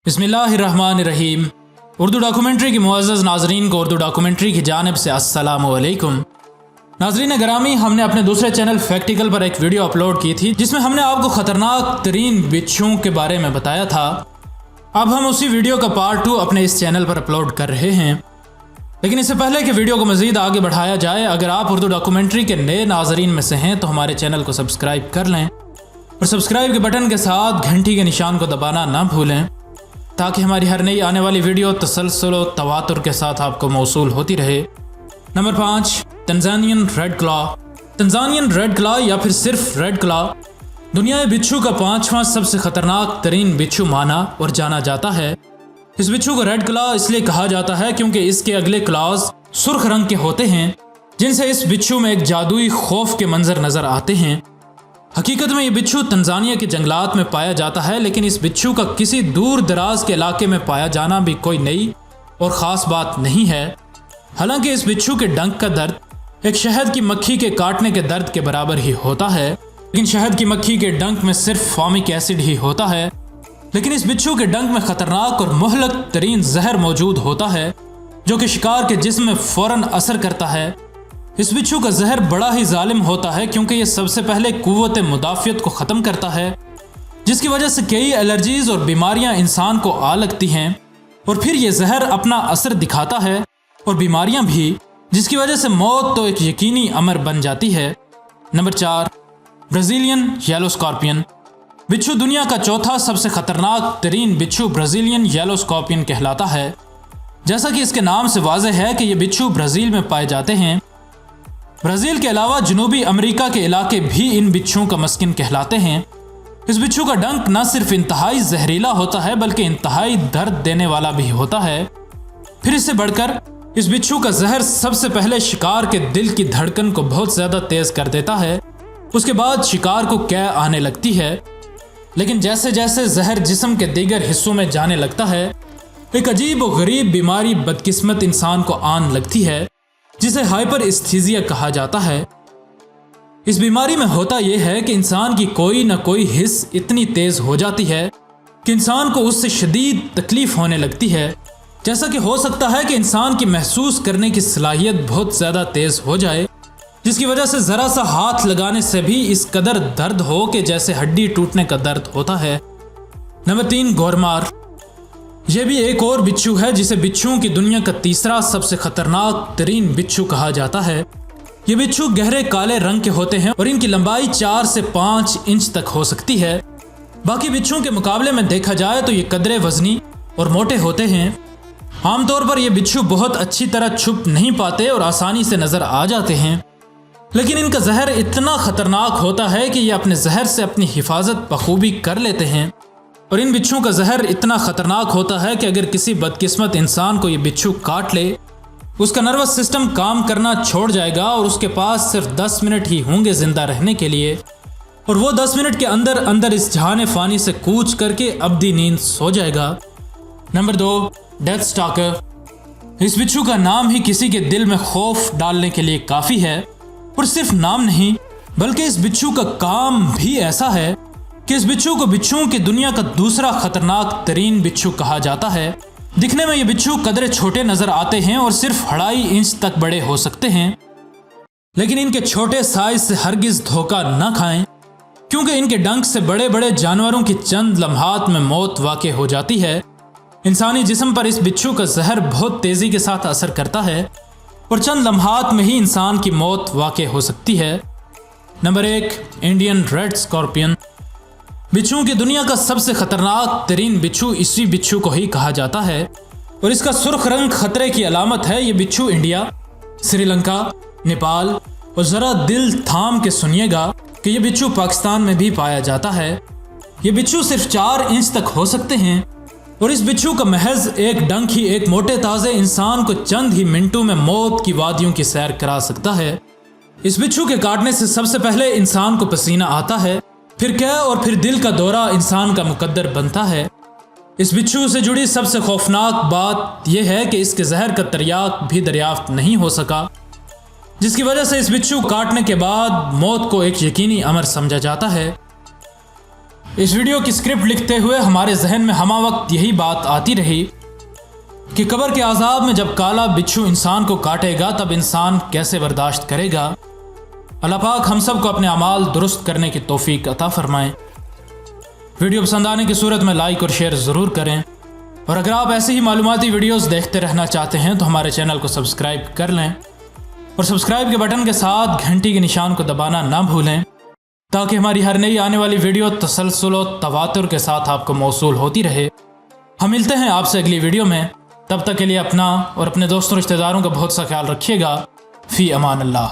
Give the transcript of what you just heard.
बिस्मिल्लाहिर्रहमानिर्रहीम। उर्दू डॉक्यूमेंट्री की मुअज़्ज़ज़ नाज़रीन को उर्दू डॉक्यूमेंट्री की जानिब से अस्सलामु अलैकुम। नाज़रीन ग्रामी, हमने अपने दूसरे चैनल फैक्टिकल पर एक वीडियो अपलोड की थी जिसमें हमने आपको खतरनाक तरीन बिच्छुओं के बारे में बताया था। अब हम उसी वीडियो का पार्ट 2 अपने इस चैनल पर अपलोड कर रहे हैं। लेकिन इससे पहले कि वीडियो को मज़ीद आगे बढ़ाया जाए, अगर आप उर्दू डॉक्यूमेंट्री के नए नाज़रीन में से हैं तो हमारे चैनल को सब्सक्राइब कर लें और सब्सक्राइब के बटन के साथ घंटी के निशान को दबाना ना भूलें ताकि हमारी हर नई आने वाली वीडियो तसलसल व तवातुर के साथ आपको मौसूल होती रहे। Number 5, Tanzanian red claw. Tanzanian red claw या फिर सिर्फ रेड क्लॉ दुनिया में बिच्छू का 5वां सबसे खतरनाक तरीन बिच्छू माना और जाना जाता है। इस बिच्छू को रेड क्लॉ इसलिए कहा जाता है क्योंकि इसके अगले क्लॉज सुर्ख रंग के होते हैं जिनसे इस बिच्छू में एक जादुई खौफ के मंजर नजर आते हैं। हकीकत में ये बिच्छू तंजानिया के जंगलात में पाया जाता है, लेकिन इस बिच्छू का किसी दूर दराज के इलाके में पाया जाना भी कोई नई और ख़ास बात नहीं है। हालांकि इस बिच्छू के डंक का दर्द एक शहद की मक्खी के काटने के दर्द के बराबर ही होता है, लेकिन शहद की मक्खी के डंक में सिर्फ फॉर्मिक एसिड ही होता है। लेकिन इस बिच्छू के डंक में खतरनाक और मुहलक तरीन जहर मौजूद होता है जो कि शिकार के जिस्म में फ़ौरन असर करता है। इस बिच्छू का जहर बड़ा ही जालिम होता है क्योंकि ये सबसे पहले कुव्वत मुदाफ़ियत को ख़त्म करता है, जिसकी वजह से कई एलर्जीज़ और बीमारियां इंसान को आ लगती हैं, और फिर ये जहर अपना असर दिखाता है और बीमारियां भी, जिसकी वजह से मौत तो एक यकीनी अमर बन जाती है। Number 4, Brazilian yellow scorpion. बिच्छू दुनिया का चौथा सबसे ख़तरनाक तरीन बिच्छू ब्राज़ीलियन येलो स्कॉर्पियन कहलाता है। जैसा कि इसके नाम से वाज़ेह है कि ये बिच्छू ब्राज़ील में पाए जाते हैं। ब्राज़ील के अलावा जनूबी अमेरिका के इलाके भी इन बिच्छुओं का मस्किन कहलाते हैं। इस बिच्छू का डंक न सिर्फ इंतहाई जहरीला होता है बल्कि इंतहाई दर्द देने वाला भी होता है। फिर इससे बढ़कर इस बिच्छू का जहर सबसे पहले शिकार के दिल की धड़कन को बहुत ज़्यादा तेज कर देता है, उसके बाद शिकार को कै आने लगती है। लेकिन जैसे जैसे जहर जिस्म के दीगर हिस्सों में जाने लगता है, एक अजीब और गरीब बीमारी बदकिस्मत इंसान को आन लगती है जिसे हाइपर एस्थीसिया कहा जाता है। इस बीमारी में होता यह है कि इंसान की कोई ना कोई हिस्स इतनी तेज हो जाती है कि इंसान को उससे शदीद तकलीफ होने लगती है। जैसा कि हो सकता है कि इंसान की महसूस करने की सलाहियत बहुत ज़्यादा तेज हो जाए, जिसकी वजह से ज़रा सा हाथ लगाने से भी इस कदर दर्द हो कि जैसे हड्डी टूटने का दर्द होता है। नंबर 3, गोरमार। यह भी एक और बिच्छू है जिसे बिच्छुओं की दुनिया का तीसरा सबसे खतरनाक तरीन बिच्छू कहा जाता है। ये बिच्छू गहरे काले रंग के होते हैं और इनकी लंबाई 4 से 5 इंच तक हो सकती है। बाकी बिच्छुओं के मुकाबले में देखा जाए तो ये कदरे वजनी और मोटे होते हैं। आमतौर पर ये बिच्छू बहुत अच्छी तरह छुप नहीं पाते और आसानी से नजर आ जाते हैं, लेकिन इनका जहर इतना खतरनाक होता है कि ये अपने जहर से अपनी हिफाजत बखूबी कर लेते हैं। और इन बिच्छुओं का जहर इतना ख़तरनाक होता है कि अगर किसी बदकिस्मत इंसान को ये बिच्छू काट ले, उसका नर्वस सिस्टम काम करना छोड़ जाएगा और उसके पास सिर्फ 10 मिनट ही होंगे ज़िंदा रहने के लिए, और वो 10 मिनट के अंदर अंदर इस जहान फ़ानी से कूच करके अब्दी नींद सो जाएगा। नंबर 2, डेथस्टॉकर। इस बिच्छू का नाम ही किसी के दिल में खौफ डालने के लिए काफ़ी है, और सिर्फ नाम नहीं बल्कि इस बिच्छू का काम भी ऐसा है कि इस बिच्छू को बिच्छुओं की दुनिया का दूसरा खतरनाक तरीन बिच्छू कहा जाता है। दिखने में ये बिच्छू कदरे छोटे नजर आते हैं और सिर्फ 2.5 इंच तक बड़े हो सकते हैं, लेकिन इनके छोटे साइज से हरगिज धोखा न खाएं क्योंकि इनके डंक से बड़े बड़े जानवरों की चंद लम्हात में मौत वाक़ हो जाती है। इंसानी जिस्म पर इस बिच्छू का जहर बहुत तेजी के साथ असर करता है और चंद लम्हात में ही इंसान की मौत वाक़ हो सकती है। Number 1, Indian red scorpion. बिच्छुओं की दुनिया का सबसे खतरनाक तरीन बिच्छू इसी बिच्छू को ही कहा जाता है, और इसका सुर्ख रंग खतरे की अलामत है। ये बिच्छू इंडिया, श्रीलंका, नेपाल और ज़रा दिल थाम के सुनिएगा कि ये बिच्छू पाकिस्तान में भी पाया जाता है। ये बिच्छू सिर्फ 4 इंच तक हो सकते हैं, और इस बिच्छू का महज एक डंक ही एक मोटे ताज़े इंसान को चंद ही मिनटों में मौत की वादियों की सैर करा सकता है। इस बिच्छू के काटने से सबसे पहले इंसान को पसीना आता है, फिर क्या और फिर दिल का दौरा इंसान का मुकद्दर बनता है। इस बिच्छू से जुड़ी सबसे खौफनाक बात यह है कि इसके जहर का तरियाक भी दरियाफ्त नहीं हो सका, जिसकी वजह से इस बिच्छू काटने के बाद मौत को एक यकीनी अमर समझा जाता है। اس ویڈیو کی اسکرپٹ لکھتے ہوئے ہمارے ذہن میں ہمہ وقت یہی بات آتی رہی کہ قبر کے عذاب میں جب کالا بچھو انسان کو کاٹے گا تب انسان کیسے برداشت کرے گا۔ اللہ پاک ہم سب کو اپنے اعمال درست کرنے کی توفیق عطا فرمائیں۔ ویڈیو پسند آنے کی صورت میں لائک اور شیئر ضرور کریں، اور اگر آپ ایسی ہی معلوماتی ویڈیوز دیکھتے رہنا چاہتے ہیں تو ہمارے چینل کو سبسکرائب کر لیں، اور سبسکرائب کے بٹن کے ساتھ گھنٹی کے نشان کو دبانا نہ بھولیں تاکہ ہماری ہر نئی آنے والی ویڈیو تسلسل و تواتر کے ساتھ آپ کو موصول ہوتی رہے۔ ہم ملتے ہیں آپ سے اگلی ویڈیو میں، تب تک کے لیے اپنا اور اپنے دوستوں رشتہ داروں کا بہت سا خیال رکھیے گا۔ فی امان اللہ۔